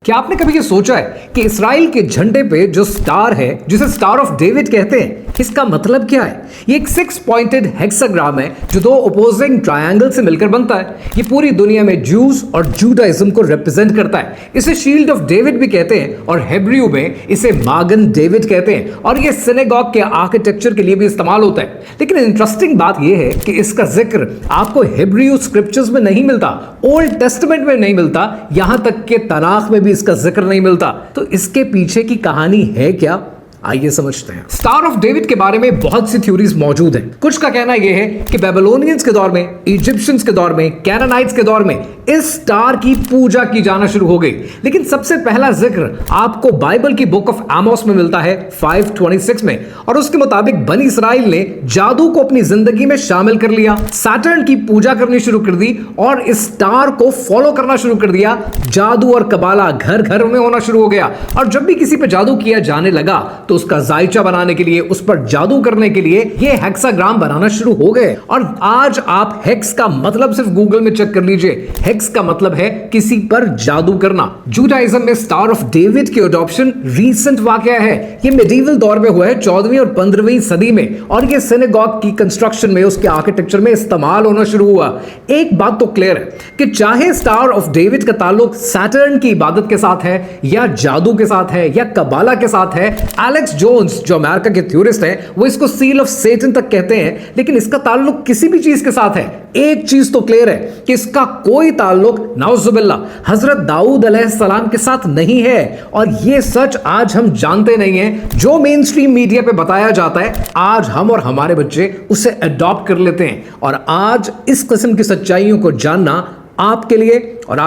क्या आपने कभी ये सोचा है कि इस्राइल के झंडे पे जो स्टार है, जिसे स्टार ऑफ डेविड कहते हैं, इसका मतलब क्या है? ये एक 6 पॉइंटेड हेक्साग्राम है जो दो अपोजिंग ट्रायंगल से मिलकर बनता है। ये पूरी दुनिया में ज्यूज और जूडाइज्म को रिप्रेजेंट करता है। इसे शील्ड ऑफ डेविड भी कहते हैं और हेब्रियू में इसे मागन डेविड कहते हैं और ये सिनेगॉग के आर्किटेक्चर के लिए भी इस्तेमाल होता है। लेकिन इंटरेस्टिंग बात यह है कि इसका जिक्र आपको हेब्रियू स्क्रिप्चर्स में नहीं मिलता, ओल्ड टेस्टामेंट में नहीं मिलता, यहां तक कि तनाख में भी इसका जिक्र नहीं मिलता। तो इसके पीछे की कहानी है क्या? आइए समझते हैं। स्टार ऑफ डेविड के बारे में बहुत सी थ्योरीज मौजूद हैं। कुछ का कहना यह है कि बेबीलोनियंस के दौर में, इजिप्शियंस के दौर में, कैनानाइट्स के दौर में इस स्टार की पूजा की जाना शुरू हो गई। लेकिन सबसे पहला जिक्र आपको बाइबल की बुक ऑफ आमोस में मिलता है 5:26 में, और उसके मुताबिक बनी इसराइल ने जादू को अपनी जिंदगी में शामिल कर लिया, सैटर्न की पूजा करनी शुरू कर दी और इस स्टार को फॉलो करना शुरू कर दिया। जादू और कबाला घर घर में होना शुरू हो गया और जब भी किसी पे जादू किया जाने लगा तो उसका जायचा बनाने के लिए, उस पर जादू करने के लिए ये हेक्साग्राम बनाना शुरू हो गए। और आज आप हेक्स का मतलब सिर्फ गूगल में चेक कर लीजिए। हेक्स का मतलब है किसी पर जादू करना। जूडाइज्म में स्टार ऑफ डेविड की अडॉप्शन रीसेंट वाकया है। ये मेडिवल दौर में हुआ है 14वीं और 15वीं सदी में, और ये सिनेगॉग की कंस्ट्रक्शन में, उसके आर्किटेक्चर में इस्तेमाल होना शुरू हुआ। एक बात तो क्लियर है कि चाहे स्टार ऑफ डेविड का ताल्लुक सैटर्न की इबादत के साथ है या जादू के साथ है या कबाला के साथ है, एलेक्स जोन्स जो अमेरिका के थ्योरिस्ट हैं वो इसको सील ऑफ सेटन तक कहते हैं, लेकिन इसका ताल्लुक किसी भी चीज के साथ है। एक चीज तो क्लियर है कि इसका कोई ताल्लुक नाउजुबिल्ला हजरत दाऊद अलैहिस्सलाम के साथ नहीं है, और ये सच आज हम जानते नहीं है। जो मेन स्ट्रीम मीडिया पे बताया जाता है आज हम और हमारे बच्चे उसे अडॉप्ट कर लेते हैं, और आज इस किस्म की सच्चाइयों को जानना आपके लिए और आप